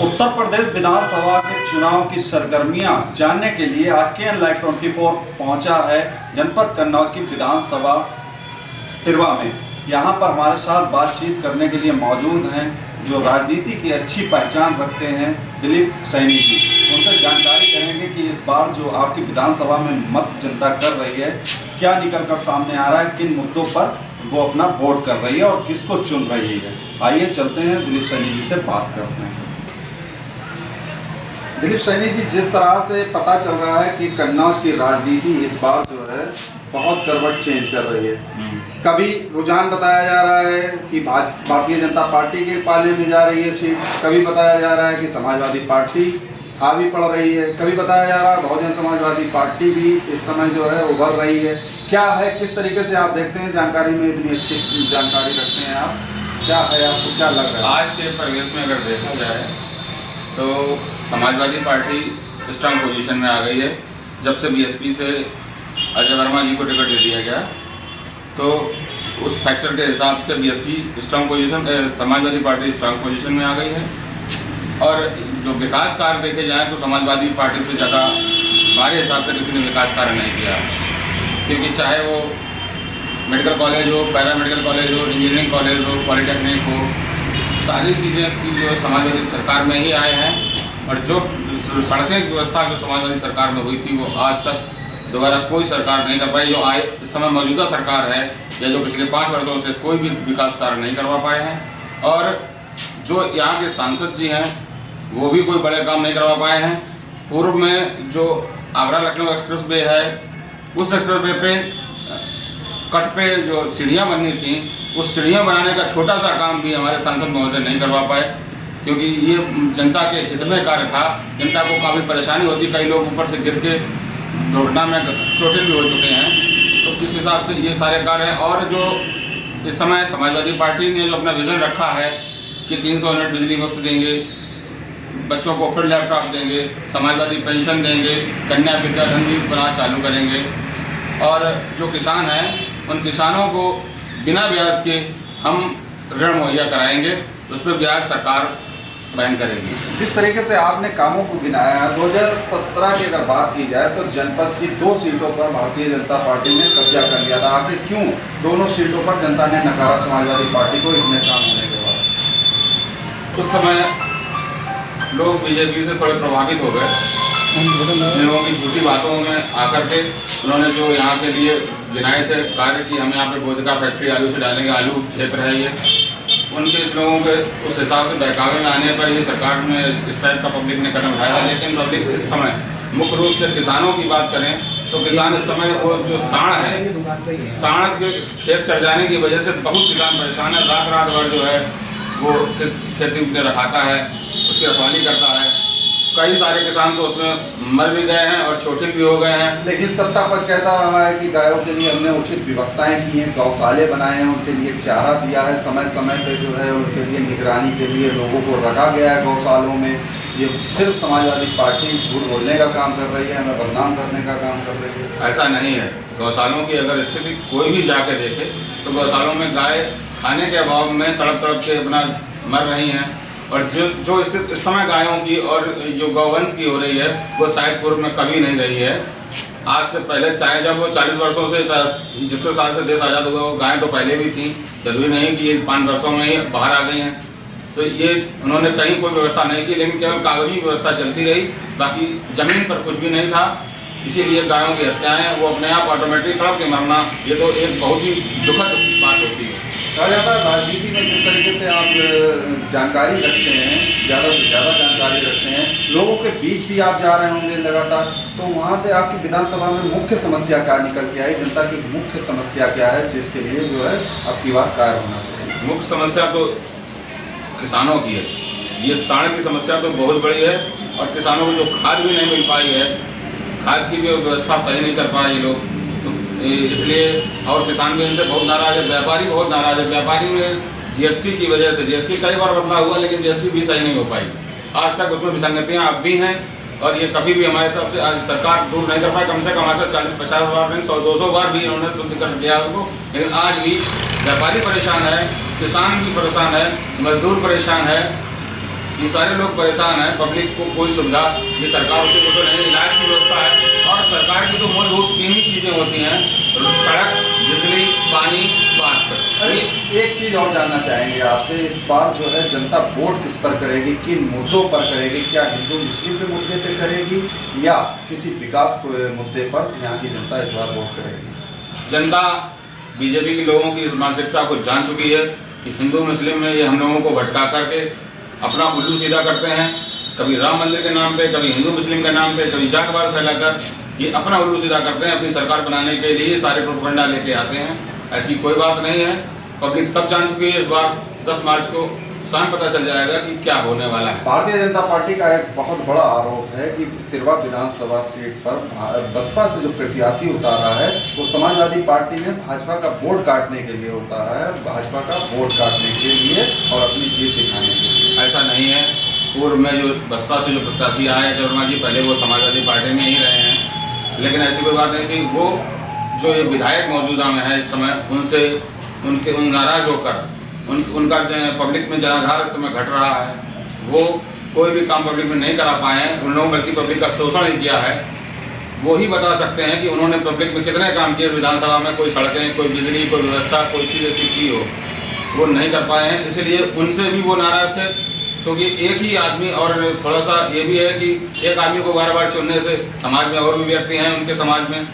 उत्तर प्रदेश विधानसभा के चुनाव की सरगर्मियां जानने के लिए आज KN Live 24 पहुंचा है जनपद कन्नौज की विधानसभा तिरवा में। यहां पर हमारे साथ बातचीत करने के लिए मौजूद हैं जो राजनीति की अच्छी पहचान रखते हैं दिलीप सैनी जी। उनसे जानकारी करेंगे कि इस बार जो आपकी विधानसभा में मत जनता कर रही है, क्या निकल कर सामने आ रहा है, किन मुद्दों पर वो अपना वोट कर रही है और किसको चुन रही है। आइए चलते हैं दिलीप सैनी जी से बात करते हैं। दिलीप सैनी जी, जिस तरह से पता चल रहा है कि कन्नौज की राजनीति इस बार जो है बहुत करवट चेंज कर रही है। कभी रुझान बताया जा रहा है कि भारतीय जनता पार्टी के पाले में जा रही है सीट, कभी बताया जा रहा है कि समाजवादी पार्टी हावी पड़ रही है, कभी बताया जा रहा है बहुजन समाजवादी पार्टी भी इस समय जो है उभर रही है। क्या है, किस तरीके से आप देखते हैं? जानकारी में इतनी अच्छी जानकारी रखते हैं आप, क्या है, आपको क्या लग रहा है? आज के परिवेश में अगर देखा जाए तो समाजवादी पार्टी स्ट्रांग पोजीशन में आ गई है। जब से बीएसपी से अजय वर्मा जी को टिकट दे दिया गया तो उस फैक्टर के हिसाब से BSP strong position, Samajwadi party strong position में आ गई है। और जो विकास कार्य देखे जाए तो समाजवादी पार्टी से ज़्यादा हमारे हिसाब से किसी ने विकास कार्य नहीं किया, क्योंकि चाहे वो मेडिकल कॉलेज हो, पैरा मेडिकल कॉलेज हो, इंजीनियरिंग कॉलेज हो, पॉलीटेक्निक हो, सारी चीज़ें की जो समाजवादी सरकार में ही आए हैं। और जो सड़कें की व्यवस्था जो समाजवादी सरकार में हुई थी वो आज तक दोबारा कोई सरकार नहीं कर पाई। जो इस समय मौजूदा सरकार है या जो पिछले 5 वर्षों से कोई भी विकास कार्य नहीं करवा पाए हैं। और जो यहाँ के सांसद जी हैं वो भी कोई बड़े काम नहीं करवा पाए हैं। पूर्व में जो आगरा लखनऊ एक्सप्रेस वे है, उस एक्सप्रेस वे पे कट पे जो सीढ़ियाँ बननी थी, उस सीढ़ियाँ बनाने का छोटा सा काम भी हमारे सांसद महोदय नहीं करवा पाए, क्योंकि ये जनता के हित में कार्य था। जनता को काफ़ी परेशानी होती, कई लोग ऊपर से गिर के दुर्घटना में चोटिल भी हो चुके हैं। तो इस हिसाब से ये सारे कार्य हैं। और जो इस समय समाजवादी पार्टी ने जो अपना विज़न रखा है कि 300 यूनिट बिजली मुफ्त देंगे, बच्चों को फिर लैपटॉप देंगे, समाजवादी पेंशन देंगे, कन्या विद्याधन भी बना चालू करेंगे, और जो किसान हैं उन किसानों को बिना ब्याज के हम ऋण मुहैया कराएंगे, उस पर ब्याज सरकार वहन करेगी। जिस तरीके से आपने कामों को गिनाया है, 2017 की अगर बात की जाए तो जनपद की 2 सीटों पर भारतीय जनता पार्टी ने कब्जा कर लिया था। आखिर क्यों दोनों सीटों पर जनता ने नकारा समाजवादी पार्टी को इतने काम होने के बाद? उस समय लोग बीजेपी से थोड़े प्रभावित हो गए। इन लोगों की झूठी बातों में आकर के उन्होंने जो यहाँ के लिए गिनाए थे कार्य कि हम यहाँ पे गोदका फैक्ट्री आलू से डालेंगे, आलू क्षेत्र है ये, उनके लोगों के उस हिसाब से बहकावे में आने पर ये सरकार ने इस टाइप का पब्लिक ने कदम उठाया। लेकिन पब्लिक इस समय मुख्य रूप से किसानों की बात करें तो किसान इस समय वो जो साढ़ है, साढ़ के खेत चढ़ जाने की वजह से बहुत किसान परेशान है। रात भर जो है वो खेती में रखाता है, उसकी रखवाली करता है। कई सारे किसान तो उसमें मर भी गए हैं और चोटिल भी हो गए हैं। लेकिन सत्ता पक्ष कहता रहा है कि गायों के लिए हमने उचित व्यवस्थाएं की हैं, गौशाले बनाए हैं, उनके लिए चारा दिया है, समय समय पे जो है उनके लिए निगरानी के लिए लोगों को रखा गया है गौशालों में। ये सिर्फ समाजवादी पार्टी झूठ बोलने का काम कर रही है, हमें बदनाम करने का काम कर रही है। ऐसा नहीं है। गौशालों की अगर स्थिति कोई भी जाके देखे तो गौशालों में गाय खाने के अभाव में तड़प के अपना मर रही हैं। और जो स्थिति इस समय गायों की और जो गौवंश की हो रही है वो शायद पूर्व में कभी नहीं रही है। आज से पहले चाहे जब वो 40 वर्षों से जितने साल से देश आज़ाद हुआ वो गायें तो पहले भी थी, जरूरी नहीं कि 5 वर्षों में ही बाहर आ गई हैं। तो ये उन्होंने कहीं कोई व्यवस्था नहीं की, लेकिन केवल कागजी व्यवस्था चलती रही, बाकी ज़मीन पर कुछ भी नहीं था। इसीलिए गायों की हत्याएँ वो अपने आप ऑटोमेटिक तड़प के मरना, ये तो एक बहुत ही दुखद बात होती है। कहा जाता है राजनीति में जिस तरीके से आप जानकारी रखते हैं, ज़्यादा से ज़्यादा जानकारी रखते हैं, लोगों के बीच भी आप जा रहे होंगे लगातार, तो वहाँ से आपकी विधानसभा में मुख्य समस्या क्या निकल के आई? जनता की मुख्य समस्या क्या है जिसके लिए जो है आपकी बात कार्य होना चाहिए? मुख्य समस्या तो किसानों की है। ये साढ़ की समस्या तो बहुत बड़ी है। और किसानों को जो खाद भी नहीं मिल पाई है, खाद की भी व्यवस्था सही नहीं कर पाए ये लोग, इसलिए। और किसान भी इनसे बहुत नाराज है, व्यापारी बहुत नाराज है। व्यापारी में जीएसटी की वजह से, जीएसटी कई बार बदला हुआ लेकिन जीएसटी भी सही नहीं हो पाई आज तक, उसमें विसंगतियाँ अब भी हैं। और ये कभी भी हमारे हिसाब से आज सरकार दूर नहीं कर पाई। कम से कम हमारे साथ 40-50 बार नहीं, 100-200 बार भी इन्होंने शुद्ध कर दिया उसको, लेकिन आज भी व्यापारी परेशान है, किसान भी परेशान है, मजदूर परेशान है। ये सारे लोग परेशान हैं, पब्लिक को कोई सुविधा ये सरकार से तो नहीं, इलाज की व्यवस्था है और सरकार की तो मूलभूत 3 ही चीज़ें होती हैं, सड़क, बिजली, पानी, स्वास्थ्य। एक चीज़ और जानना चाहेंगे आपसे, इस बार जो है जनता वोट किस पर करेगी, किन मुद्दों पर करेगी? क्या हिंदू मुस्लिम के मुद्दे पे करेगी या किसी विकास मुद्दे पर यहाँ की जनता इस बार वोट करेगी? जनता बीजेपी के लोगों की इस मानसिकता को जान चुकी है कि हिंदू मुस्लिम में ये हम लोगों को भटका करके अपना उल्लू सीधा करते हैं, कभी राम मंदिर के नाम पे, कभी हिंदू मुस्लिम के नाम पे, कभी जातवाद फैलाकर ये अपना उल्लू सीधा करते हैं, अपनी सरकार बनाने के लिए सारे प्रोपेगेंडा लेके आते हैं। ऐसी कोई बात नहीं है, पब्लिक सब जान चुकी है। इस बार 10 मार्च को स्वयं पता चल जाएगा कि क्या होने वाला है। भारतीय जनता पार्टी का एक बहुत बड़ा आरोप है कि तिरवा विधानसभा सीट पर बसपा से जो प्रत्याशी उतारा है वो समाजवादी पार्टी ने भाजपा का वोट काटने के लिए उतारा है, भाजपा का वोट काटने के लिए और अपनी जीत दिखाने के लिए। ऐसा नहीं है। पूर्व में जो बसपा से जो प्रत्याशी आए वर्मा जी, पहले वो समाजवादी पार्टी में ही रहे हैं, लेकिन ऐसी कोई बात नहीं थी। वो जो ये विधायक मौजूदा में है इस समय, उनसे उन नाराज होकर उनका पब्लिक में जनाधार इस समय घट रहा है। वो कोई भी काम पब्लिक में नहीं करा पाए हैं, उन लोगों बल्कि पब्लिक का शोषण ही किया है। वो ही बता सकते हैं कि उन्होंने पब्लिक में कितने काम किए विधानसभा में, कोई सड़कें, कोई बिजली, कोई व्यवस्था, कोई चीज़ ऐसी की हो, वो नहीं कर पाए हैं। इसलिए उनसे भी वो नाराज़ थे, क्योंकि एक ही आदमी, और थोड़ा सा ये भी है कि एक आदमी को बार-बार चुनने से समाज में और भी व्यक्ति हैं उनके समाज में।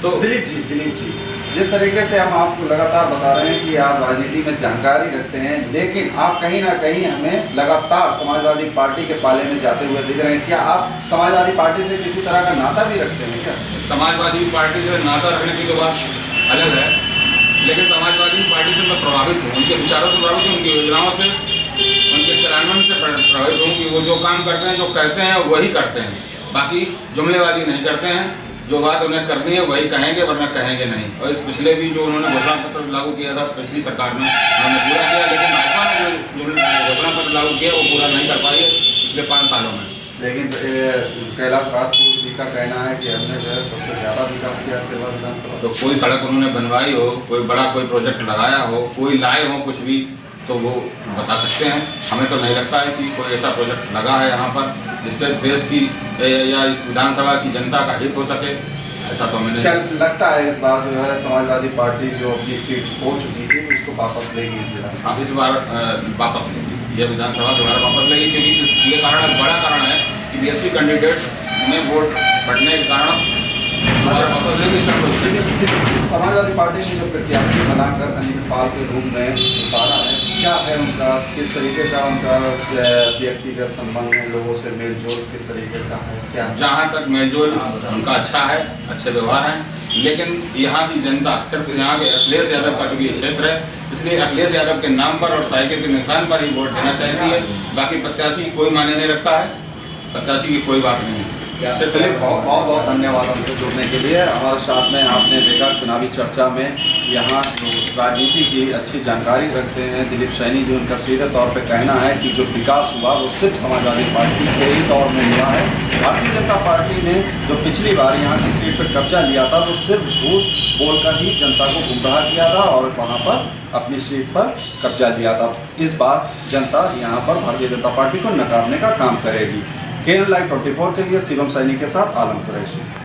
तो दिलीप जी, जिस तरीके से हम आपको लगातार बता रहे हैं कि आप राजनीति में जानकारी रखते हैं, लेकिन आप कहीं ना कहीं हमें लगातार समाजवादी पार्टी के पाले में जाते हुए दिख रहे हैं। क्या आप समाजवादी पार्टी से किसी तरह का नाता भी रखते हैं क्या? समाजवादी पार्टी से नाता रखने की तो बात अलग है, लेकिन समाजवादी पार्टी से मैं प्रभावित हूँ, उनके विचारों से प्रभावित हूँ, उनकी योजनाओं से, उनके क्रियान्वयन से प्रभावित हूँ कि वो जो काम करते हैं, जो कहते हैं वही करते हैं, बाकी जुमलेबाजी नहीं करते हैं। जो बात उन्हें करनी है वही कहेंगे, वरना कहेंगे नहीं। और इस पिछले भी जो उन्होंने घोषणा पत्र लागू किया था पिछली सरकार में, उन्होंने पूरा किया, लेकिन भाजपा ने जो घोषणा पत्र लागू किया वो पूरा नहीं कर पाई है पिछले 5 सालों में। लेकिन कैलाश राजपूत जी का कहना है कि हमने जो है सबसे ज़्यादा विकास किया तिरवा विधानसभा। तो कोई सड़क उन्होंने बनवाई हो, कोई बड़ा कोई प्रोजेक्ट लगाया हो, कोई लाए हो कुछ भी, तो वो बता सकते हैं। हमें तो नहीं लगता है कि कोई ऐसा प्रोजेक्ट लगा है यहाँ पर जिससे देश की या इस विधानसभा की जनता का हित हो सके, ऐसा तो हमें क्या लगता है इस बार जो है समाजवादी पार्टी जो अपनी सीट खो चुकी थी उसको वापस लेगी इस विधानसभा? इस बार वापस लेगी, यह विधानसभा दोबारा वापस लेगी, क्योंकि ये कारण बड़ा कारण है कि बीएसपी कैंडिडेट्स में वोट बढ़ने के कारण दोबारा वापस लेगी। समाजवादी पार्टी ने जो प्रत्याशी बनाकर अनिल पाल के रूप में उतारा है, क्या है उनका, किस तरीके का उनका व्यक्तिगत संबंध है, लोगों से मेलजोल किस तरीके का है, क्या? जहाँ तक मेलजोल उनका अच्छा है, अच्छे व्यवहार हैं, लेकिन यहाँ की जनता सिर्फ यहाँ के अखिलेश यादव का चूँकि क्षेत्र है, इसलिए अखिलेश यादव के नाम पर और साइकिल के निशान पर ही वोट देना चाहती है। बाकी प्रत्याशी कोई मायने नहीं रखता है, प्रत्याशी की कोई बात नहीं है। चलिए, बहुत धन्यवाद हमसे जुड़ने के लिए। हमारे साथ में आपने देखा चुनावी चर्चा में यहाँ जो राजनीति की अच्छी जानकारी रखते हैं दिलीप सैनी जी, उनका सीधे तौर पे कहना है कि जो विकास हुआ वो सिर्फ समाजवादी पार्टी के ही दौर में हुआ है। भारतीय जनता पार्टी ने जो पिछली बार यहाँ की सीट पर कब्जा लिया था वो सिर्फ झूठ बोलकर ही जनता को गुमराह किया था और वहाँ पर अपनी सीट पर कब्जा लिया था। इस बार जनता यहाँ पर भारतीय जनता पार्टी को नकारने का काम करेगी। KN Live 24 के लिए शिवम सैनी के साथ आलम कुरैशी।